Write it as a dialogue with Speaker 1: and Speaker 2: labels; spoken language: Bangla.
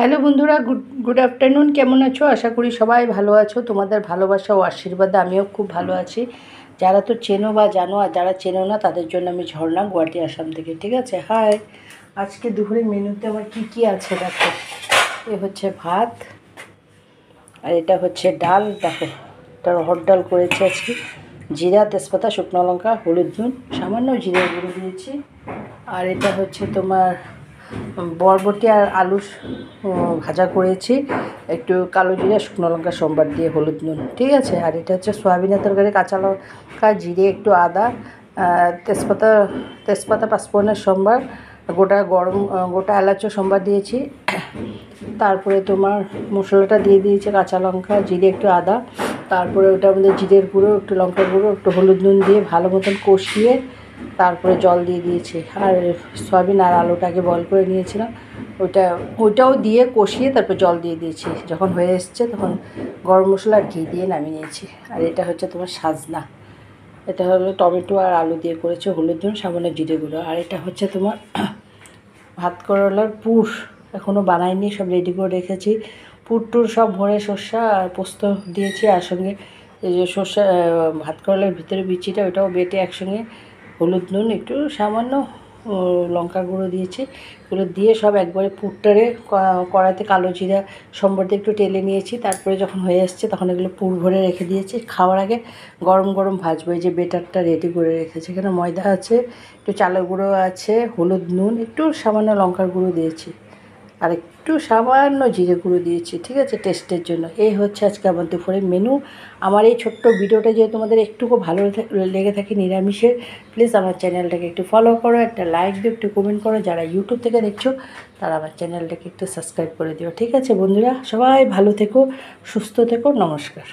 Speaker 1: হ্যালো বন্ধুরা, গুড আফটারনুন। কেমন আছো? আশা করি সবাই ভালো আছো। তোমাদের ভালোবাসা ও আশীর্বাদে আমিও খুব ভালো আছি। যারা তো চেনো বা জানো, আর যারা চেনো না তাদের জন্য আমি ঝর্ণা, গুয়াহাটি, আসাম থেকে। ঠিক আছে, হাই। আজকে দুপুরের মেনুতে আমার কী আছে দেখো। এ হচ্ছে ভাত, আর এটা হচ্ছে ডাল। দেখো, এটা রহর ডাল করেছি আজকে। জিরা, তেজপাতা, শুকনো লঙ্কা, হলুদ, নুন, সামান্য জিরে গুঁড়ো দিয়েছি। আর এটা হচ্ছে তোমার বরবটি আর আলু ভাজা করেছি, একটু কালো জিরা, শুকনো লঙ্কা, সোমবার দিয়ে, হলুদ, নুন। ঠিক আছে। আর এটা হচ্ছে সয়াবিনের তরকারি, কাঁচা লঙ্কা, জিরে, একটু আদা, তেজপাতা, পাঁচফোড়নের সোমবার, গোটা এলাচও সোমবার দিয়েছি। তারপরে তোমার মশলাটা দিয়ে দিয়েছি, কাঁচা লঙ্কা, জিরে, একটু আদা। তারপরে ওটার মধ্যে জিরের গুঁড়ো, একটু লঙ্কার গুঁড়ো, একটু হলুদ, নুন দিয়ে ভালো মতন কষিয়ে তারপরে জল দিয়ে দিয়েছি। আর সয়াবিন আর আলুটাকে বয়েল করে নিয়েছিলাম, ওইটাও দিয়ে কষিয়ে তারপর জল দিয়ে দিয়েছি। যখন হয়ে এসছে তখন গরম মশলা আর ঘি দিয়ে নামিয়ে নিয়েছি। আর এটা হচ্ছে তোমার সাজনা। এটা হলো টমেটো আর আলু দিয়ে করেছে, হলুদ, নুন, সামান্য জিরে গুঁড়ো। আর এটা হচ্ছে তোমার ভাত করলার পুর, এখনও বানাইনি, সব রেডি করে রেখেছি। পুর টুর সব ভরে সর্ষা আর পোস্ত দিয়েছি, আর সঙ্গে এই যে সর্ষা ভাত করলার ভিতরে বিচিটা, ওটাও বেটে একসঙ্গে হলুদ, নুন, একটু সামান্য লঙ্কা গুঁড়ো দিয়েছি। এগুলো দিয়ে সব একবারে পুরটারে কড়াইতে কালো জিরা সম্বর দিয়ে একটু টেলে নিয়েছি। তারপরে যখন হয়ে এসছে তখন এগুলো পুর ভরে রেখে দিয়েছি। খাওয়ার আগে গরম গরম ভাজবো। এই যে বেটারটা রেডি করে রেখেছি, এখানে ময়দা আছে, একটু চালের গুঁড়ো আছে, হলুদ, নুন, একটু সামান্য লঙ্কার গুঁড়ো দিয়েছি, আর একটু সামান্য জিরে গুঁড়ো দিয়েছি। ঠিক আছে, টেস্টের জন্য। এই হচ্ছে আজকে আমার দুপুরের মেনু। আমার এই ছোট্ট ভিডিওটা যদি তোমাদের একটুকু ভালো লেগে থাকে নিরামিষের, প্লিজ আমার চ্যানেলটাকে একটু ফলো করো, একটা লাইক দিও, একটু কমেন্ট করো। যারা ইউটিউব থেকে দেখছো তারা আমার চ্যানেলটাকে একটু সাবস্ক্রাইব করে দিও। ঠিক আছে বন্ধুরা, সবাই ভালো থেকো, সুস্থ থেকো। নমস্কার।